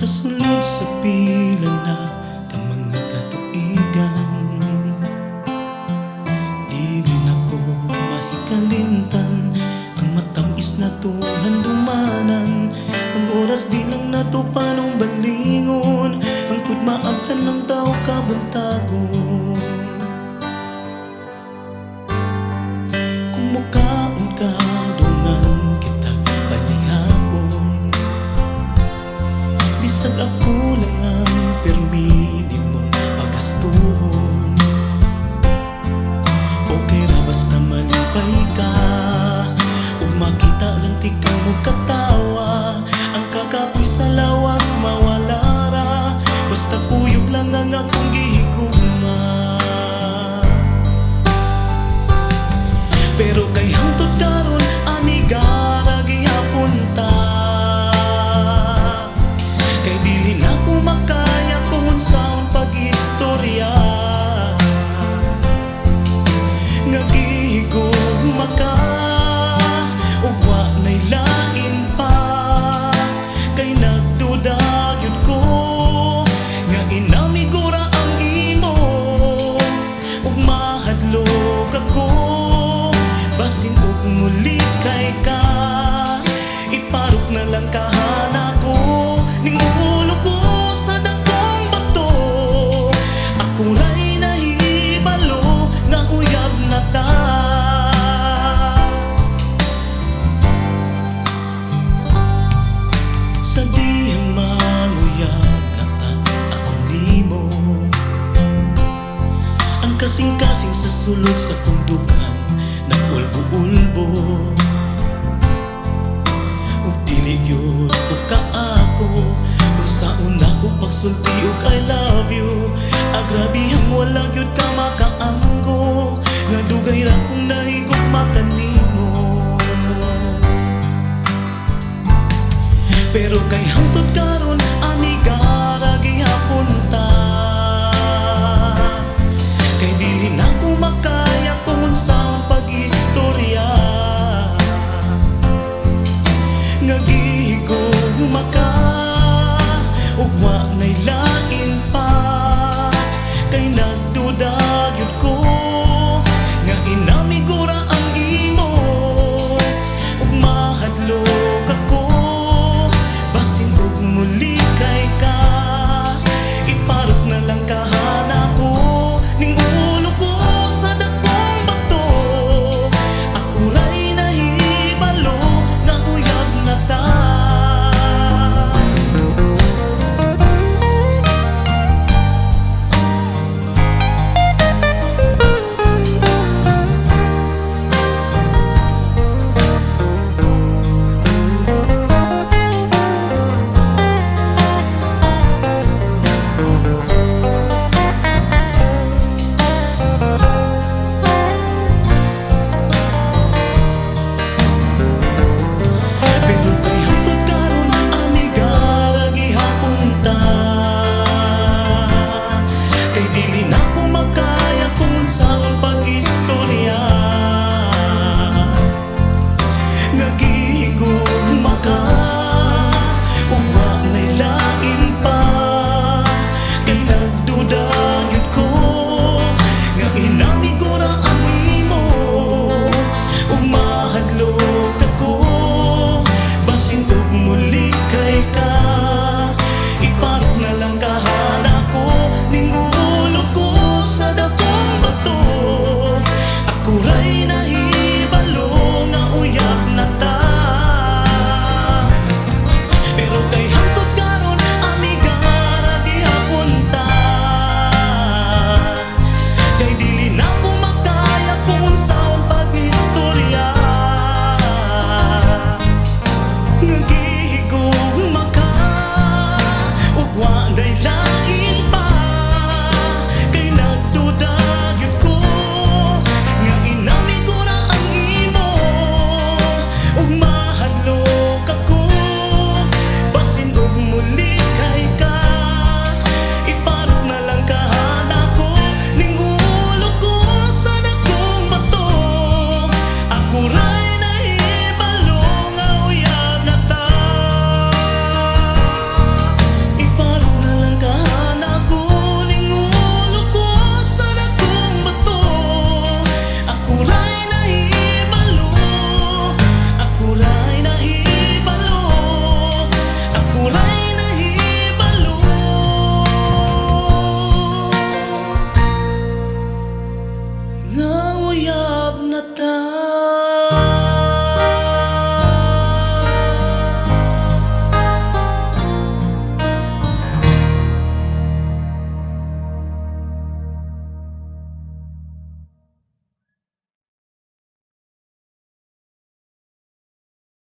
Sa sulod sa pila na kang mga katuigan, di rin ako mahikalimtan ang matamis na tuhan-dumanan. Ang oras di lang nato panong balingon, ang maabtan ng tao kabuntagon. Kumukaon ka dungan kita panihapon, bisag ako lang ang permini mong pagastuhon. Okay ra basta malipay ka, ug makita lang tika mo katawa. Ang kakapoy sa lawas mawala ra, basta kuyog lang ang akong gihigugma. Pero kay hangtod karon amiga ra gihapon ta, kay dili na ko makaya kung unsaon pag-istorya nga gihigugma ka, ug wa nay lain pa. Kay nagduda gyud ko nga inamigura ang imo, ug mahadlok ako basin ug muli kay ka. Iparok na lang kahana ko ning ulo ko sa dakong bato. Ako ra'y nahibalo nga uyab na ta. Sa dihang maluyab na ta ako nimo, ang kasing-kasing sa sulod sa kong dugan nagulbo-ulbo. Ug dili gyud ko kaako kung saon ako pagsulti ug I love you. Agrabihang wala gyud ka makaanggo nga dugay ra kong nahigugma kanimo. Pero kay hangtod karon